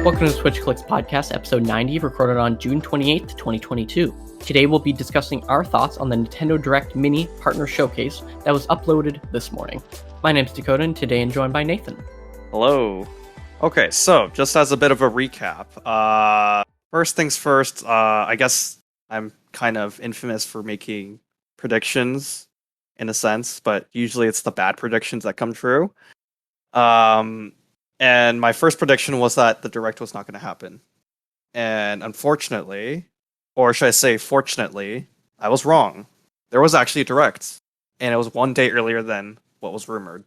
Welcome to the Switch Clicks Podcast, episode 90, recorded on June 28th, 2022. Today we'll be discussing our thoughts on the Nintendo Direct Mini Partner Showcase that was uploaded this morning. My name's Dakota, and today I'm joined by Nathan. Hello. Okay, so just as a bit of a recap, first things first, I guess I'm kind of infamous for making predictions in a sense, but usually it's the bad predictions that come true. And my first prediction was that the Direct was not going to happen. And unfortunately, or should I say fortunately, I was wrong. There was actually a Direct, and it was one day earlier than what was rumored.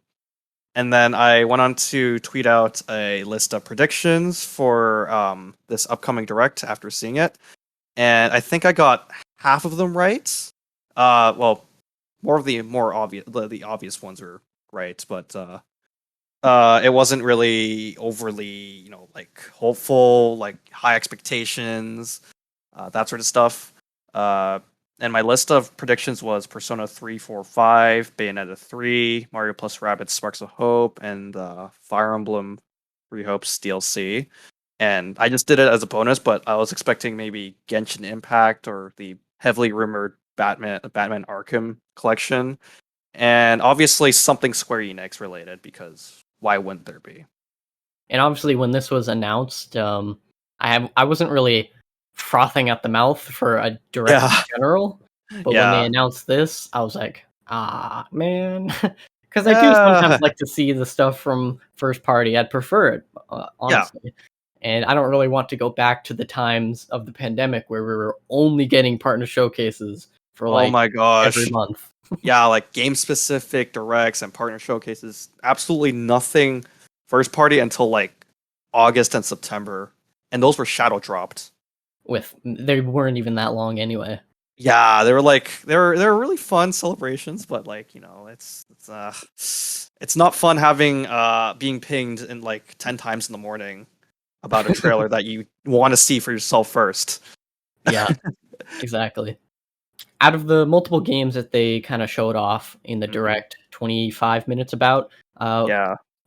And then I went on to tweet out a list of predictions for this upcoming Direct after seeing it. And I think I got half of them right. Well, the obvious ones were right, but it wasn't really overly, like hopeful, like high expectations, that sort of stuff. And my list of predictions was Persona 3, 4, 5, Bayonetta 3, Mario plus Rabbids Sparks of Hope, and Fire Emblem Three Hopes DLC. And I just did it as a bonus, but I was expecting maybe Genshin Impact or the heavily rumored Batman Arkham collection. And obviously something Square Enix related, because why wouldn't there be? And obviously when this was announced, I wasn't really frothing at the mouth for a Direct in general, but when they announced this, I was like, man. Because I do sometimes like to see the stuff from first party. I'd prefer it, honestly. And I don't really want to go back to the times of the pandemic where we were only getting partner showcases for Oh my gosh. every month. Yeah, like game-specific directs and partner showcases. Absolutely nothing first party until like August and September, and those were shadow dropped. They weren't even that long anyway. Yeah, they were really fun celebrations, but like it's not fun having being pinged in like 10 times in the morning about a trailer that you want to see for yourself first. Yeah, exactly. Out of the multiple games that they kind of showed off in the Direct 25 minutes about,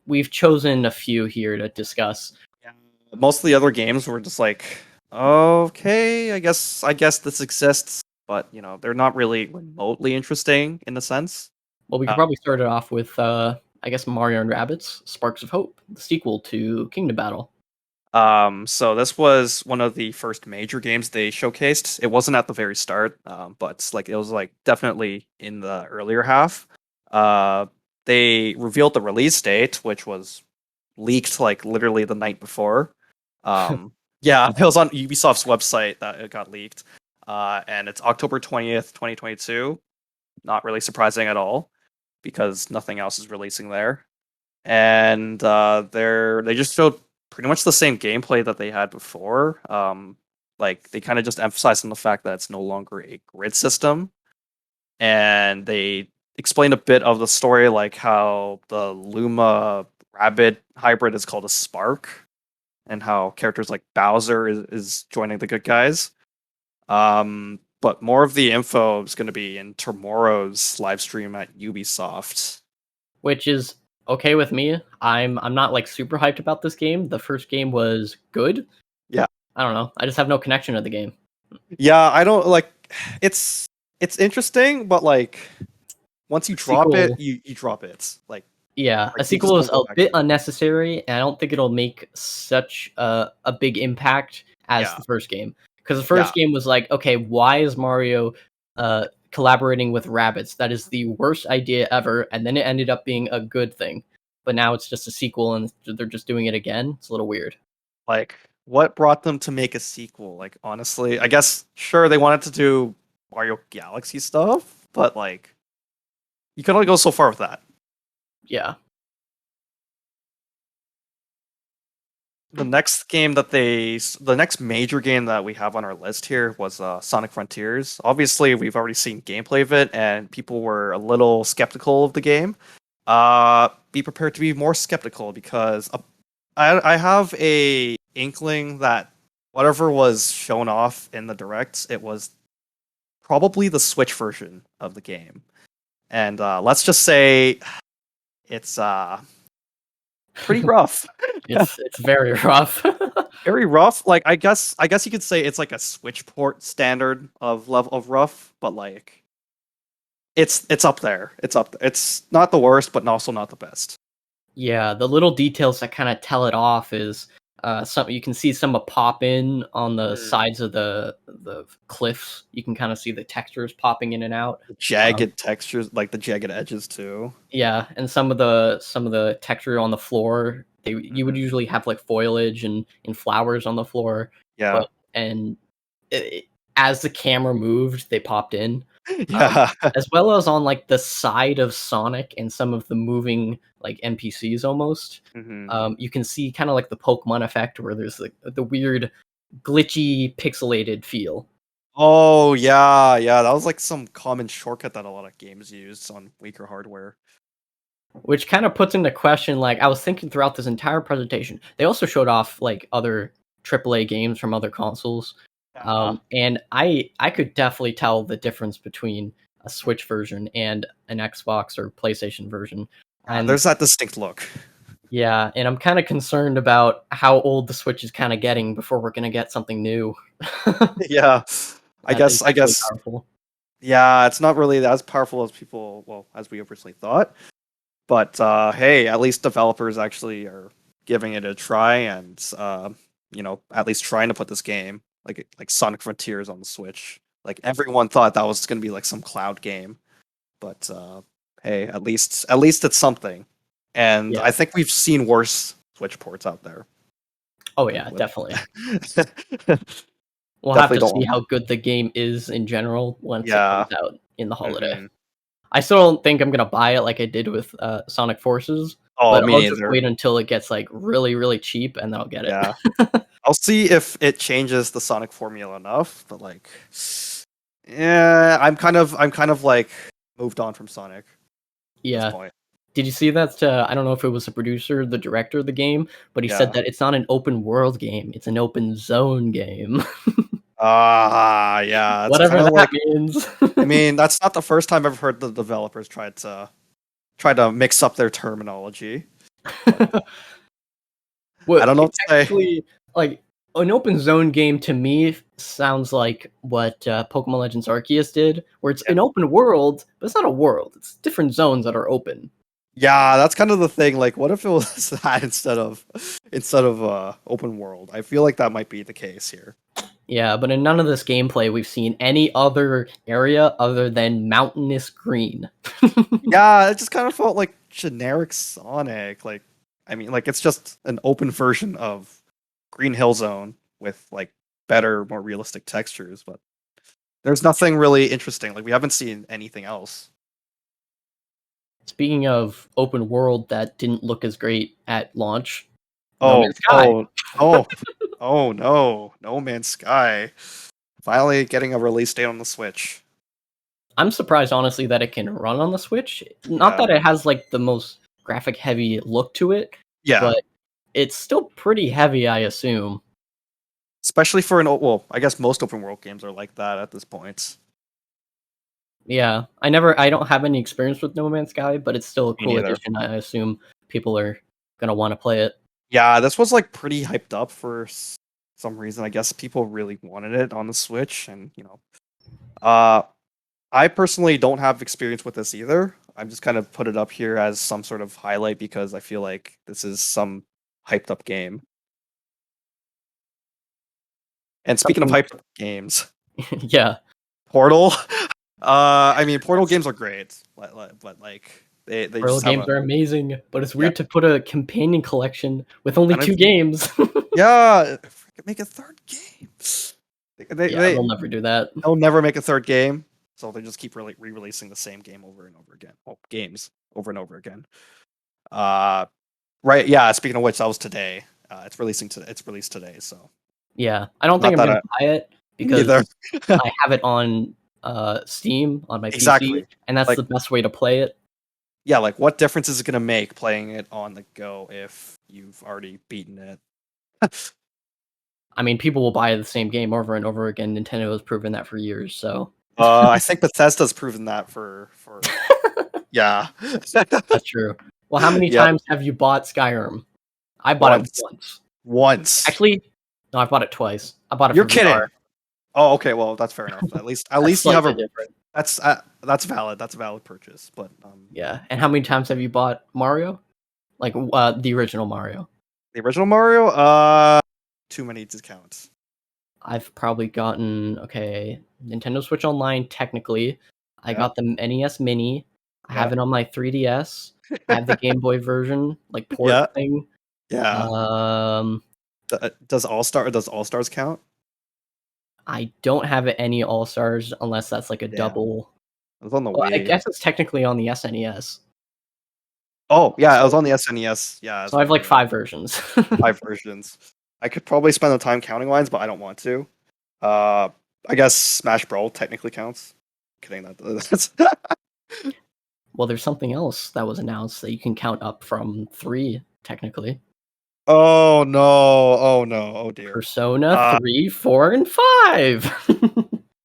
we've chosen a few here to discuss. Yeah. Most of the other games were just like, okay, I guess this exists, but they're not really remotely interesting in a sense. Well, we could probably start it off with, I guess, Mario and Rabbids Sparks of Hope, the sequel to Kingdom Battle. So this was one of the first major games they showcased. It wasn't at the very start, but like it was like definitely in the earlier half. They revealed the release date, which was leaked like literally the night before. Yeah, it was on Ubisoft's website that it got leaked. And it's October 20th, 2022. Not really surprising at all, because nothing else is releasing there. And they just showed pretty much the same gameplay that they had before. Like they kind of just emphasized on the fact that it's no longer a grid system, and they explained a bit of the story, like how the Luma Rabbit hybrid is called a Spark, and how characters like Bowser is joining the good guys. But more of the info is going to be in tomorrow's live stream at Ubisoft, which is okay with me. I'm not like super hyped about this game. The first game was good. Yeah. I don't know. I just have no connection to the game. Yeah, I don't like it's interesting, but like once you drop it, you drop it. Like a sequel is a bit unnecessary, and I don't think it'll make such a big impact as the first game. Because the first game was like, okay, why is Mario collaborating with rabbits? That is the worst idea ever, and then it ended up being a good thing. But now it's just a sequel, and they're just doing it again. It's a little weird. Like, what brought them to make a sequel? Like, honestly, I guess, sure, they wanted to do Mario Galaxy stuff, but like, you can only go so far with that. Yeah. The next major game that we have on our list here was Sonic Frontiers. Obviously, we've already seen gameplay of it, and people were a little skeptical of the game. Be prepared to be more skeptical, because I have a inkling that whatever was shown off in the Direct, it was probably the Switch version of the game. And let's just say it's pretty rough. It's very rough. Very rough. Like I guess you could say it's like a Switch port standard of level of rough, but like it's up there. It's up there. It's not the worst, but also not the best. Yeah, the little details that kind of tell it off is some you can see some pop in on the Mm. sides of the cliffs. You can kind of see the textures popping in and out. Um, Jagged textures, like the jagged edges too. yeah, and some of the texture on the floor, you would Mhm. usually have like foliage and flowers on the floor, Yeah. but and it, as the camera moved, they popped in. Um, Yeah. as well as on, like, the side of Sonic and some of the moving, like, NPCs almost. hmm You can see kinda like the Pokemon effect where there's, like, the weird glitchy, pixelated feel, Oh yeah, yeah. That was like some common shortcut that a lot of games used on weaker hardware. which kinda puts into question, like, I was thinking throughout this entire presentation, they also showed off, like, other AAA games from other consoles, Yeah. and I could definitely tell the difference between a Switch version and an Xbox or PlayStation version, and There's that distinct look. yeah, and I'm kinda concerned about how old the Switch is kinda getting before we're gonna get something new. Yeah. I That guess is I really guess powerful. yeah, it's not really as powerful as people, well, as we originally thought. But hey, at least developers actually are giving it a try and at least trying to put this game like Sonic Frontiers on the Switch. Like everyone thought that was going to be like some cloud game, but hey, at least it's something. And Yeah. I think we've seen worse Switch ports out there. Oh, Like yeah, what? definitely. We'll have Definitely to don't see want. how good the game is in general once it comes Yeah. out in the holiday. hmm I still don't think I'm gonna buy it like I did with, Sonic Forces, Oh, but me I'll just neither. wait until it gets, like, really, really cheap, and then I'll get it. Yeah. I'll see if it changes the Sonic formula enough, but like, yeah, I'm kind of like moved on from Sonic at this Yeah. point. Did you see that, I don't know if it was the producer, the director of the game, but he said Yeah. that it's not an open world game, it's an open zone game. Yeah. It's kind Whatever of that like, means. I mean, that's not the first time I've heard the developers try to mix up their terminology, but I Well, don't know it what to say. technically like, an open zone game to me sounds like what, Pokemon Legends Arceus did, where it's Yeah. an open world, but it's not a world, it's different zones that are open. Yeah, that's kind of the thing. Like, what if it was that instead of open world? I feel like that might be the case here. Yeah, but in none of this gameplay, we've seen any other area other than mountainous green. Yeah, it just kind of felt like generic Sonic. Like, I mean, like it's just an open version of Green Hill Zone with like better, more realistic textures, but there's nothing really interesting. Like, we haven't seen anything else. Speaking of open world that didn't look as great at launch, No Oh, Man's Sky. oh, oh, oh no, No Man's Sky. Finally getting a release date on the Switch. I'm surprised, honestly, that it can run on the Switch. Not Yeah, that it has like the most graphic heavy look to it, yeah. but it's still pretty heavy, I assume. Especially for well, I guess most open world games are like that at this point. Yeah, I don't have any experience with No Man's Sky, but it's still a Me cool neither. addition. I assume people are gonna want to play it. Yeah, this was like pretty hyped up for some reason. I guess people really wanted it on the Switch, and uh, I personally don't have experience with this either. I'm just kind of put it up here as some sort of highlight because I feel like this is some hyped up game. And speaking of Something, hyped up games, yeah. Portal. I mean, Portal games are great, but like they Portal just have games a are amazing, but it's yeah weird to put a companion collection with only kind of 2 games. yeah. Freaking make a third game. They Yeah, they they'll never do that. they'll never make a third game, so they just keep re-releasing the same game over and over again. Well, games over and over again. Uh, right. Yeah. Speaking of which, that was today. It's releasing today. It's released today. So Yeah, I don't think not I'm that gonna I buy it me because neither. I have it on, Steam on my PC, Exactly. and that's Like the best way to play it. yeah. Like what difference is it gonna make playing it on the go if you've already beaten it? I mean, people will buy the same game over and over again. Nintendo has proven that for years, so I think Bethesda's proven that for yeah. that's true. Well, how many Yep. times have you bought Skyrim? I bought it once. Once. Actually, no, I bought it twice. I bought it You're for kidding. VR. Oh, okay. Well, that's fair enough. At least you have Slightly a. different. That's valid. That's a valid purchase. But Yeah. And how many times have you bought Mario? Like the original Mario? the original Mario, too many to count. I've probably gotten Nintendo Switch Online technically. I got the NES Mini. I have Yeah. it on my 3DS. I have the Game Boy version, like Yeah. port thing. Yeah. Um, Does All Stars count? I don't have any All Stars unless that's like a Damn. double. It was on the Well, I Wii. guess it's technically on the SNES. Oh, yeah, it was So, on the SNES. Yeah, so as I have well. like Yeah. 5 versions. 5 versions. I could probably spend the time counting lines, but I don't want to. Uh, I guess Smash Brawl technically counts. Kidding that's Well, there's something else that was announced that you can count up from 3 technically. Oh no! Oh no! Oh dear. Persona Uh, 3, 4, and 5.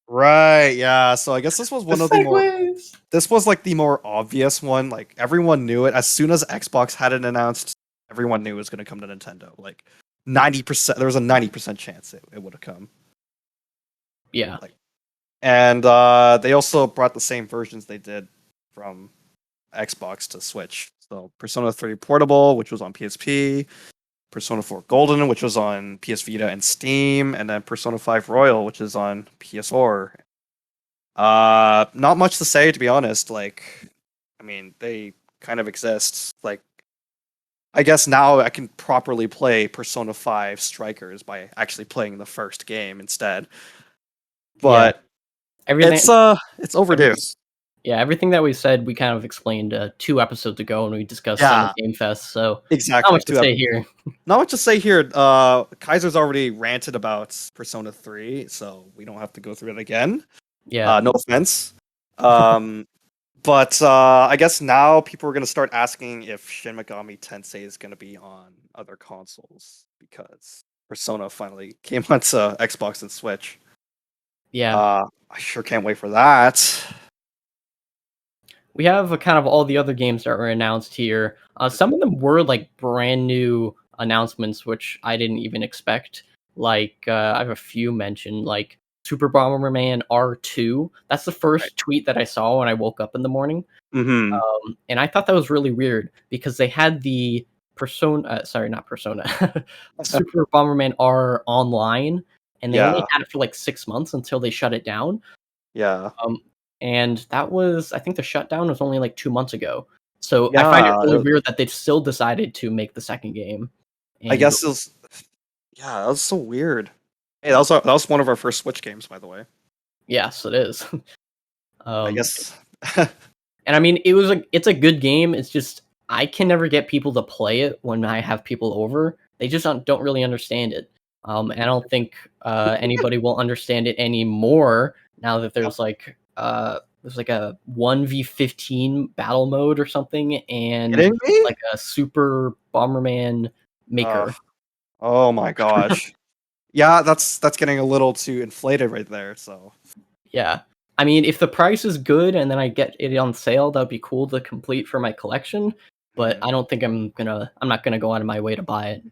right. Yeah. So I guess this was The one of the more. segues. This was like the more obvious one. Like everyone knew it as soon as Xbox had it announced. Everyone knew it was going to come to Nintendo. Like 90%. There was a 90% chance it would have come. Yeah. Like, and they also brought the same versions they did from Xbox to Switch. So Persona 3 Portable, which was on PSP, Persona 4 Golden, which was on PS Vita and Steam, and then Persona 5 Royal, which is on PS4. Not much to say, to be honest. Like, I mean, they kind of exist. Like, I guess now I can properly play Persona 5 Strikers by actually playing the first game instead. Yeah. But Everything it's overdue. everything that we said we kind of explained 2 episodes ago when we discussed Summer Yeah, Game Fest, so not exactly. much to say here. Not much to say here. Kaiser's already ranted about Persona 3, so we don't have to go through it again. Yeah. No offense. But I guess now people are going to start asking if Shin Megami Tensei is going to be on other consoles because Persona finally came onto Xbox and Switch. Yeah. I sure can't wait for that. We have kind of all the other games that were announced here. Some of them were like brand new announcements, which I didn't even expect. Like I have a few mentioned, like Super Bomberman R2. That's the Right. first tweet that I saw when I woke up in the morning. Mm-hmm. And I thought that was really weird because they had the sorry, not Persona, Super Bomberman R online, and they only Yeah. had it for like 6 months until they shut it down. Yeah. And that was, I think the shutdown was only like 2 months ago. So I find it Yeah. really weird that they still decided to make the second game. I And guess it was. Yeah, that was so weird. Hey, that was one of our first Switch games, by the way. yes, it is. I um, guess. and I mean, it's a good game. It's just I can never get people to play it when I have people over. They just don't really understand it. And I don't think anybody will understand it anymore now that there's like a 1v15 battle mode or something, and Kidding me? like a Super Bomberman Uh, maker. oh my gosh. Yeah, that's getting a little too inflated right there. So Yeah. I mean, if the price is good and then I get it on sale, that'd be cool to complete for my collection. But Mhm. I don't think I'm not gonna go out of my way to buy it.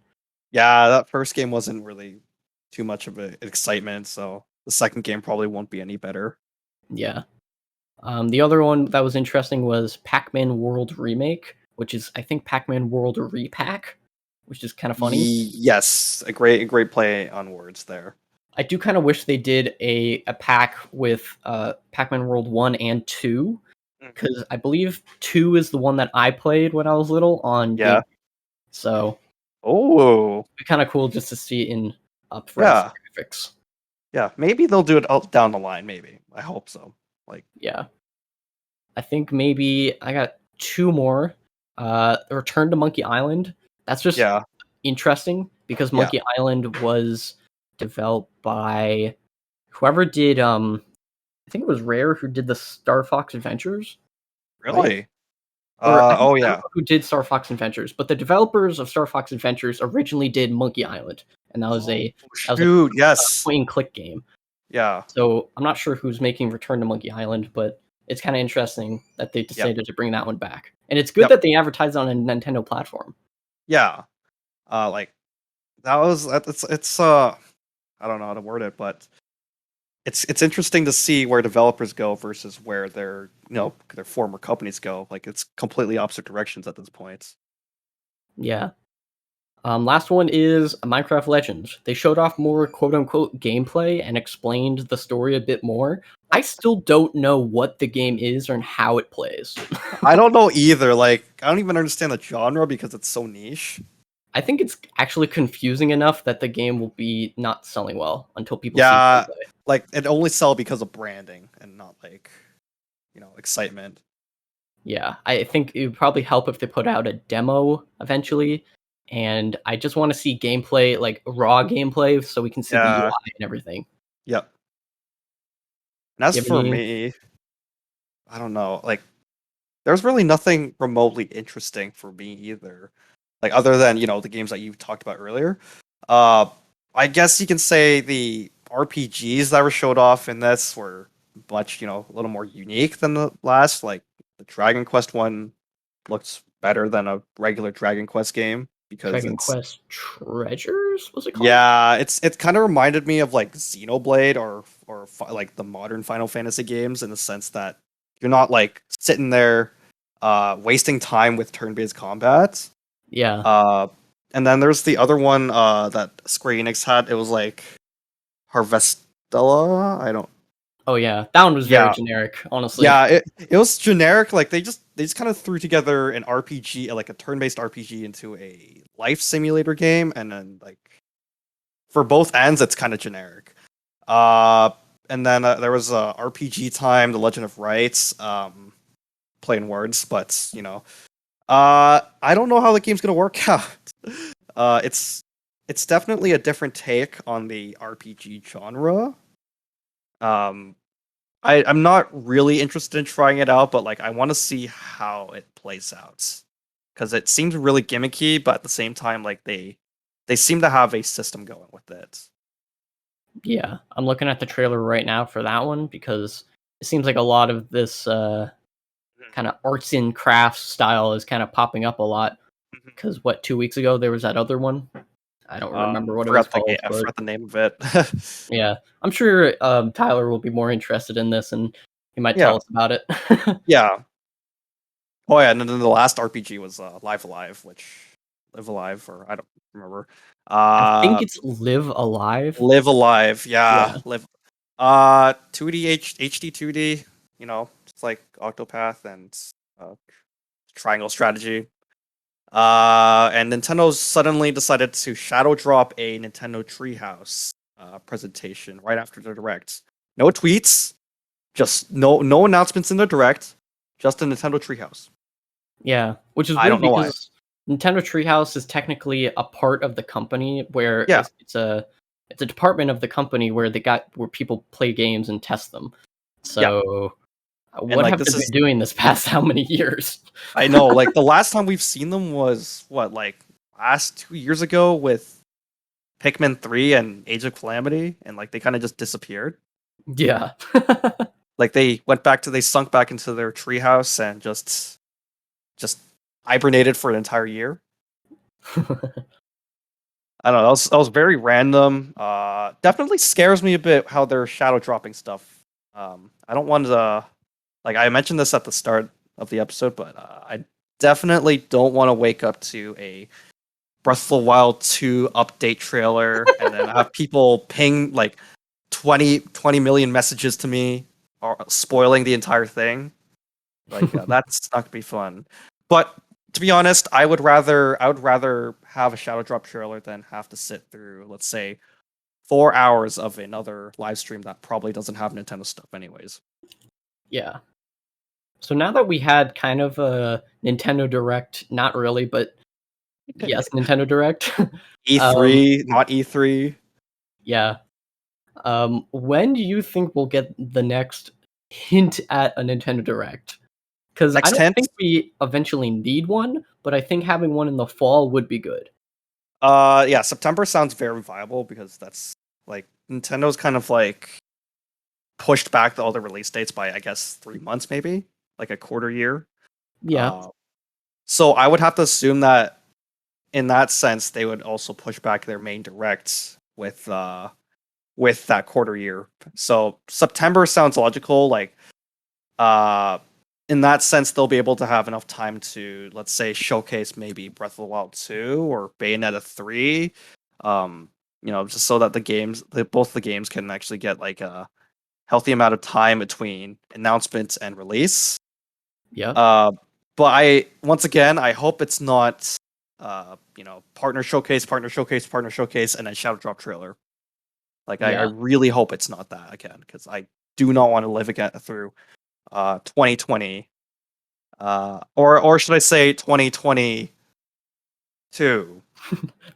Yeah, that first game wasn't really too much of an excitement. So the second game probably won't be any better. Yeah. The other one that was interesting was Pac-Man World Remake, which is I think Pac-Man World Repack, which is kind of funny. Yes, a great play on words there. I do kind of wish they did a pack with Pac-Man World 1 and 2, Mhm. because I believe 2 is the one that I played when I was little on Yeah. Game. So Oh, it'd be kind of cool just to see it in up-res yeah, graphics. yeah. Maybe they'll do it down the line. Maybe I hope so. Like, Yeah. I think maybe I got 2 more. Return to Monkey Island. That's just yeah, interesting because yeah. Monkey Island was developed by whoever did I think it was Rare who did the Star Fox Adventures, right? Really? Or Oh I don't yeah. know who did Star Fox Adventures, but the developers of Star Fox Adventures originally did Monkey Island, and Oh that was a shoot! Yes. point and click game. Yeah. So I'm not sure who's making Return to Monkey Island, but it's kind of interesting that they Yep. decided to bring that one back. And it's good Yep. that they advertised on a Nintendo platform. Yeah. Like it's I don't know how to word it, but it's interesting to see where developers go versus where their their former companies go. Like it's completely opposite directions at this point. Yeah. Last one is Minecraft Legends. They showed off more quote unquote gameplay and explained the story a bit more. I still don't know what the game is or how it plays. I don't know either. Like I don't even understand the genre because it's so niche. I think it's actually confusing enough that the game will be not selling well until people see Yeah, gameplay. like it only sell because of branding and not like excitement. Yeah, I think it would probably help if they put out a demo eventually. And I just want to see gameplay, like raw gameplay, so we can see the Yeah. UI and everything. Yep. And as Do you have for any? me, I don't know. Like there's really nothing remotely interesting for me either. Like other than, the games that you talked about earlier. Uh I guess you can say the RPGs that were showed off in this were much, a little more unique than the last. Like the Dragon Quest one looks better than a regular Dragon Quest game because Dragon it's Quest Treasures, was it called? yeah, it kind of reminded me of like Xenoblade like the modern Final Fantasy games in the sense that you're not like sitting there wasting time with turn-based combat. Yeah. Uh and then there's the other one that Square Enix had. It was like Harvestella. I don't Oh yeah, that one was very Yeah. generic, honestly. Yeah, it was generic. Like they just kind of threw together an RPG, like a turn-based RPG into a life simulator game, and then like for both ends it's kind of generic. Uh, and then there was RPG Time, The Legend of Rights, playing words, but I don't know how the game's gonna work out. It's definitely a different take on the RPG genre. Um, I'm not really interested in trying it out, but like I want to see how it plays out because it seems really gimmicky, but at the same time, like they seem to have a system going with it. Yeah, I'm looking at the trailer right now for that one because it seems like a lot of this kind of arts and crafts style is kind of popping up a lot. Because what 2 weeks ago there was that other one. I don't remember what it was Forgot the game. called, I but forgot the name of it. yeah, I'm sure Tyler will be more interested in this, and he might Yeah, tell us about it. yeah. Oh yeah, and then the last RPG was Live Alive, or I don't remember. I think Uh, it's Live Alive. Live Alive, Yeah, yeah, Live. 2D HD 2D. It's like Octopath and uh, Triangle Strategy. And Nintendo suddenly decided to shadow drop a Nintendo Treehouse presentation right after the direct. No tweets, just no announcements in the direct, just a Nintendo Treehouse. yeah, which is I weird don't know why. because Nintendo Treehouse is technically a part of the company where Yeah, it's a department of the company where where people play games and test them. yeah, So and what like have they this been is doing this past how many years? I know like the last time we've seen them was what like last 2 years ago with Pikmin 3 and Age of Calamity, and like they kind of just disappeared. Yeah. Like they sunk back into their treehouse and just hibernated for an entire year. I don't know. That was very random. Definitely scares me a bit how they're shadow dropping stuff. I don't want to like I mentioned this at the start of the episode, but I definitely don't want to wake up to a Breath of the Wild 2 update trailer and then have people ping like 20 million messages to me or spoiling the entire thing. Like that's not gonna be fun. But to be honest, I would rather have a Shadow Drop trailer than have to sit through, let's say, 4 hours of another live stream that probably doesn't have Nintendo stuff anyways. Yeah. So now that we had kind of a Nintendo Direct, not really, but yes, Nintendo Direct. um, E3, not E3. yeah. When do you think we'll get the next hint at a Nintendo Direct? Because I Next don't hint. think we eventually need one, but I think having one in the fall would be good. Yeah, September sounds very viable because that's like Nintendo's kind of like pushed back all the release dates by, I guess, 3 months, maybe like a quarter year. Yeah. So I would have to assume that in that sense, they would also push back their main directs with that quarter year. So September sounds logical. Like, in that sense, they'll be able to have enough time to, let's say, showcase maybe Breath of the Wild 2 or Bayonetta 3. Just so that both the games can actually get like a healthy amount of time between announcements and release. Yeah. But once again, I hope it's not, partner showcase, and then shadow drop trailer. Like, I really hope it's not that again, because I do not want to live again through 2020, or should I say 2022?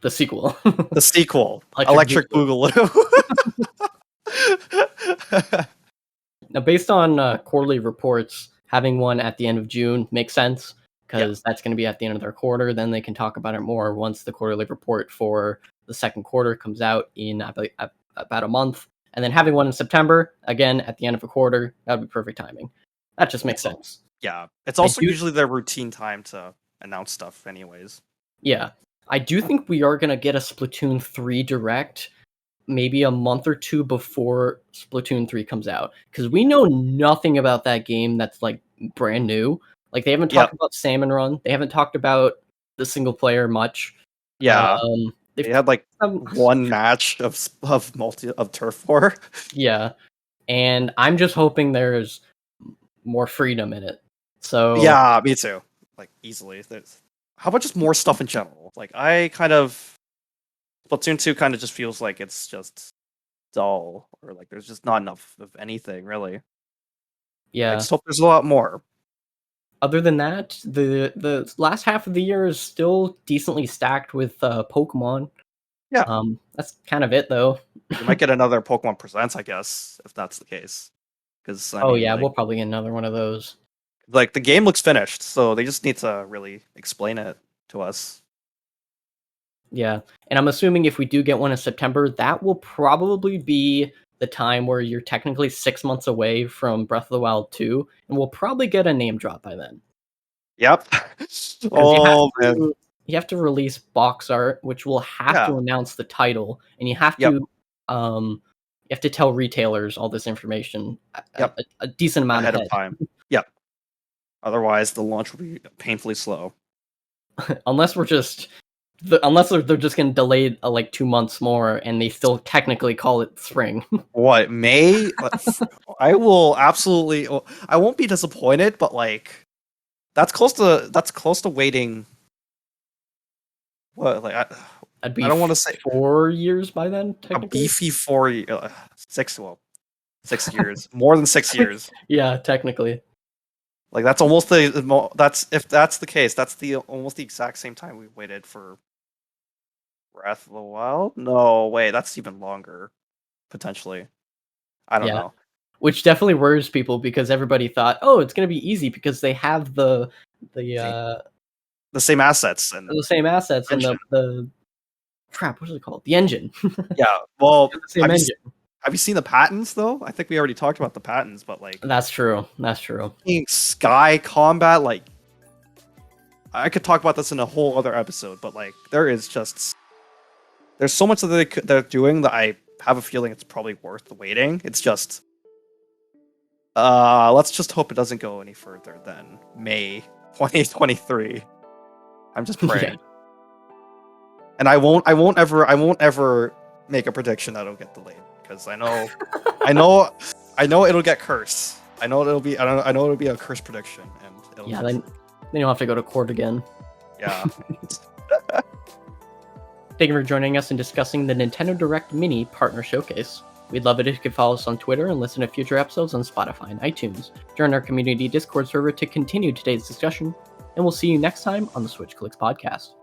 The sequel. The sequel, Electric Electric Boogaloo. Now, based on quarterly reports, having one at the end of June makes sense because that's going to be at the end of their quarter. Then they can talk about it more once the quarterly report for the second quarter comes out in about a month. And then having one in September, again, at the end of a quarter, that would be perfect timing. That just makes sense. Yeah. It's also usually their routine time to announce stuff anyways. Yeah. I do think we are going to get a Splatoon 3 Direct maybe a month or two before Splatoon 3 comes out, because we know nothing about that game that's like brand new. Like, they haven't talked about Salmon Run. They haven't talked about the single player much. Yeah. They had like one match of Turf War. Yeah. And I'm just hoping there's more freedom in it. So yeah, me too. Like, easily. How about just more stuff in general? Like, Splatoon 2 kind of just feels like it's just dull, or like there's just not enough of anything, really. Yeah. I just hope there's a lot more. Other than that, the last half of the year is still decently stacked with Pokemon. Yeah. That's kind of it, though. You might get another Pokemon Presents, I guess, if that's the case. Because we'll probably get another one of those. Like, the game looks finished, so they just need to really explain it to us. Yeah, and I'm assuming if we do get one in September, that will probably be the time where you're technically 6 months away from Breath of the Wild 2, and we'll probably get a name drop by then. Yep. Man. You have to release box art, which will have to announce the title, and you have to tell retailers all this information a decent amount ahead of time. Yep. Otherwise, the launch will be painfully slow. Unless they're just going to delay like 2 months more, and they still technically call it spring. What, May? I will absolutely. I won't be disappointed, but like, that's close to waiting. What, like, I don't want to say 4 years by then. A beefy 6 years, more than 6 years. Yeah, technically. Like, that's almost if that's the case, that's almost the exact same time we waited for Breath of the Wild. No, wait, that's even longer, potentially. I don't know. Which definitely worries people, because everybody thought, oh, it's going to be easy because they have the same assets and the crap. What is it called? The engine. Yeah. Well, the same engine. Have you seen the patents, though? I think we already talked about the patents, but like... That's true. Sky Combat, like... I could talk about this in a whole other episode, but like, there's so much that they're doing that I have a feeling it's probably worth the waiting. It's just... let's just hope it doesn't go any further than May 2023. I'm just praying. And I won't ever make a prediction that it'll get delayed, because I know it'll get cursed. I know it'll be a cursed prediction, and then you'll have to go to court again. Yeah. Thank you for joining us and discussing the Nintendo Direct Mini Partner Showcase. We'd love it if you could follow us on Twitter and listen to future episodes on Spotify and iTunes. Join our community Discord server to continue today's discussion, and we'll see you next time on the Switch Clicks podcast.